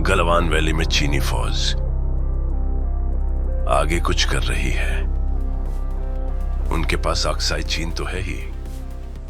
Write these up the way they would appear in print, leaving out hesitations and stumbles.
Galwan valley में चीनी फौज आगे कुछ कर रही है। उनके पास अक्साई चीन तो है ही।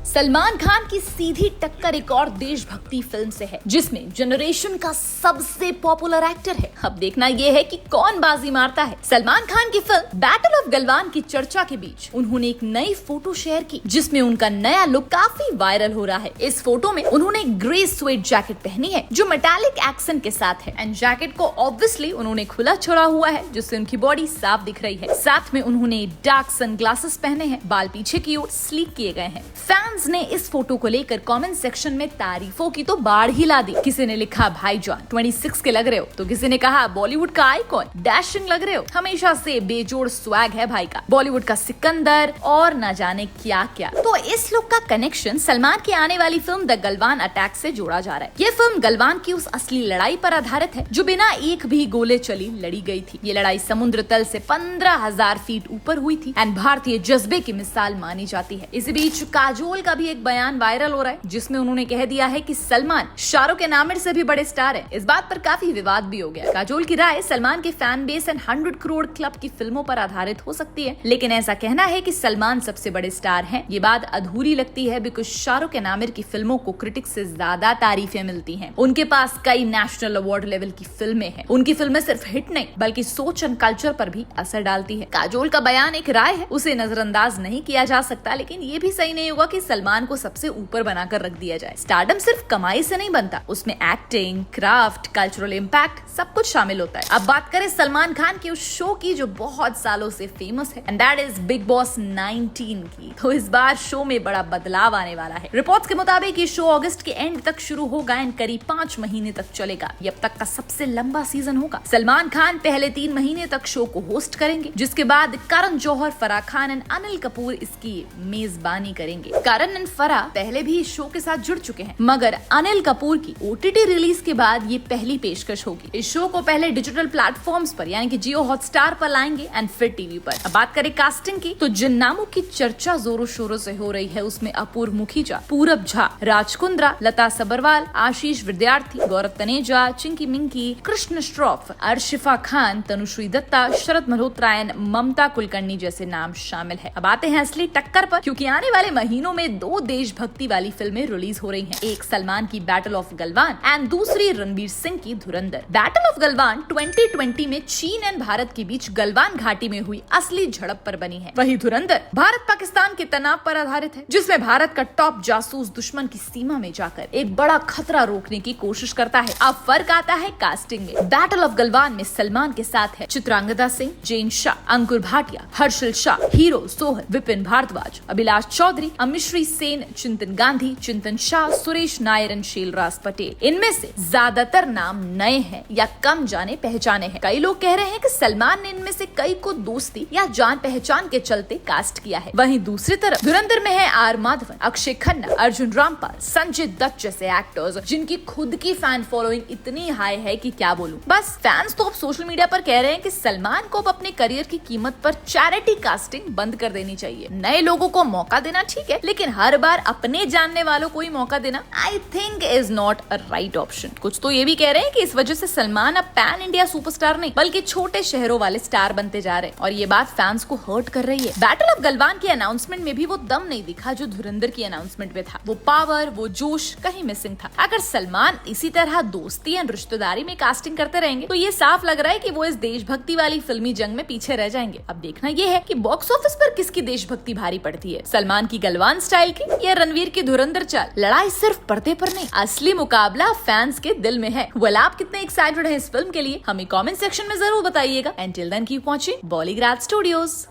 सलमान खान की सीधी टक्कर एक और देशभक्ति फिल्म से है जिसमें जनरेशन का सबसे पॉपुलर एक्टर है। अब देखना यह है कि कौन बाजी मारता है। सलमान खान की फिल्म बैटल ऑफ गलवान की चर्चा के बीच उन्होंने एक नई फोटो शेयर की जिसमें उनका नया लुक काफी वायरल हो रहा है। इस फोटो में उन्होंने ग्रे स्वेट जैकेट पहनी है जो मेटालिक एक्सेंट के साथ है एंड जैकेट को ऑब्वियसली उन्होंने खुला छोड़ा हुआ है जिससे उनकी बॉडी साफ दिख रही है। साथ में उन्होंने डार्क सनग्लासेस पहने हैं, बाल पीछे की ओर स्लीक किए गए हैं। फैंस ने इस फोटो को लेकर कमेंट सेक्शन में तारीफों की तो बाढ़ ही ला दी। किसी ने लिखा भाईजान 26 के लग रहे हो, तो किसी ने कहा बॉलीवुड का आइकॉन डैशिंग लग रहे हो, हमेशा से बेजोड़ स्वैग है भाई का, बॉलीवुड का सिकंदर और न जाने क्या क्या। तो इस लुक का कनेक्शन सलमान की आने वाली फिल्म द गलवान अटैक से जोड़ा जा रहा है। ये फिल्म गलवान की उस असली लड़ाई पर आधारित है जो बिना एक भी गोले चली लड़ी गई थी। ये लड़ाई समुद्र तल से 15,000 फीट ऊपर हुई थी एंड भारतीय जज्बे की मिसाल मानी जाती है। इसी बीच काजोल का भी एक बयान वायरल हो रहा है जिसमें उन्होंने कह दिया है कि सलमान शाहरुख के आमिर से भी बड़े स्टार है। इस बात पर काफी विवाद भी हो गया। काजोल की राय सलमान के fan base and 100 crore club की फिल्मों पर आधारित हो सकती है, लेकिन ऐसा कहना है कि सलमान सबसे बड़े स्टार हैं ये बात अधूरी लगती है बिकॉज शाहरुख के आमिर की फिल्मों को क्रिटिक्स से ज्यादा तारीफें मिलती हैं। उनके पास कई नेशनल अवार्ड लेवल की फिल्में हैं। उनकी फिल्में सिर्फ हिट नहीं बल्कि सोच एंड कल्चर पर भी असर डालती है। काजोल का बयान एक राय है, उसे नजरअंदाज नहीं किया जा सकता, लेकिन ये भी सही नहीं होगा कि सलमान को सबसे ऊपर बनाकर रख दिया जाए। स्टारडम सिर्फ कमाई से नहीं बनता, उसमें एक्टिंग, क्राफ्ट, कल्चरल इम्पैक्ट सब कुछ शामिल होता है। अब बात करें सलमान खान के उस शो की जो बहुत सालों से फेमस है and that is big boss 19 की, तो इस बार शो में बड़ा बदलाव आने वाला है। रिपोर्ट्स के मुताबिक ये शो अगस्त के एंड तक शुरू होगा एंड करीब 5 महीने तक चलेगा। ये अब तक का सबसे लंबा सीजन होगा। सलमान खान पहले 3 महीने तक शो को होस्ट करेंगे जिसके बाद करण जौहर, फराह खान एंड अनिल कपूर इसकी मेजबानी करेंगे। करण एंड फराह पहले भी इस शो के साथ जुड़ चुके हैं, मगर अनिल कपूर की OTT रिलीज के बाद ये पहली पेशकश होगी। इस शो को पहले डिजिटल प्लेटफॉर्म्स पर यानी कि जियो हॉटस्टार पर लाएंगे एंड फिर टीवी पर। अब बात करें कास्टिंग की, तो जिन नामों की चर्चा जोरों शोरों से हो रही है उसमें अपूर्व मुखीजा, पूरब झा, राज कुंद्रा, लता सबरवाल, आशीष विद्यार्थी, गौरव तनेजा, चिंकी मिंकी, कृष्ण श्रॉफ, अर्शिफा खान, तनुश्री दत्ता, शरद मल्होत्रा एंड ममता कुलकर्णी जैसे नाम शामिल है। अब आते हैं असली टक्कर पर, क्योंकि आने वाले महीनों में 2 देशभक्ति वाली फिल्में रिलीज हो रही हैं। एक सलमान की बैटल ऑफ गलवान एंड दूसरी रणवीर सिंह की धुरंधर। बैटल ऑफ गलवान 2020 में चीन एंड भारत के बीच गलवान घाटी में हुई असली झड़प पर बनी है। वही धुरंधर भारत पाकिस्तान के तनाव पर आधारित है जिसमें भारत का टॉप जासूस दुश्मन की सीमा में जाकर एक बड़ा खतरा रोकने की कोशिश करता है। अब फर्क आता है कास्टिंग में। बैटल ऑफ गलवान में सलमान के साथ है चित्रांगदा सिंह, जैन शाह, अंकुर भाटिया, हर्षल शाह, हीरो सोहन, विपिन भारद्वाज, अभिलाष चौधरी, अमिश्री सेन, चिंतन गांधी, चिंतन शाह, सुरेश नायर एंड शीलराज पटेल। इनमें से ज्यादातर नाम नए हैं या कम जाने पहचाने हैं। कई लोग कह रहे हैं कि सलमान ने इनमें से कई को दोस्ती या जान पहचान के चलते कास्ट किया है। वहीं दूसरी तरफ धुरंधर में है आर माधवन, अक्षय खन्ना, अर्जुन रामपाल, संजय दत्त जैसे एक्टर्स जिनकी खुद की फैन फॉलोइंग इतनी हाई है कि क्या बोलूं। बस फैंस तो अब सोशल मीडिया पर कह रहे हैं कि सलमान को अब अपने करियर की कीमत पर चैरिटी कास्टिंग बंद कर देनी चाहिए। नए लोगों को मौका देना ठीक है, लेकिन हर बार अपने जानने वालों को ही मौका देना I think is not a right option. कुछ तो ये भी कह रहे हैं कि इस वजह से सलमान अब पैन इंडिया सुपरस्टार नहीं बल्कि छोटे शहरों वाले स्टार बनते जा रहे हैं और ये बात फैंस को हर्ट कर रही है। बैटल ऑफ गलवान की अनाउंसमेंट में भी वो दम नहीं दिखा जो धुरंधर की अनाउंसमेंट में था। वो पावर, वो जोश कहीं मिसिंग था। अगर सलमान इसी तरह दोस्ती एंड रिश्तेदारी में कास्टिंग करते रहेंगे तो ये साफ लग रहा है कि वो इस देशभक्ति वाली फिल्मी जंग में पीछे रह जाएंगे। अब देखना ये है कि बॉक्स ऑफिस पर किसकी देशभक्ति भारी पड़ती है, सलमान की गलवान स्टाइल की या रणवीर की धुरंधर चाल। लड़ाई सिर्फ पर्दे पर नहीं, असली मुकाबला फैंस के दिल में है। वेल, आप कितने एक्साइटेड हैं इस फिल्म के लिए हमें कमेंट सेक्शन में जरूर बताइएगा। And till then keep watching बॉलीग्राड स्टूडियोज।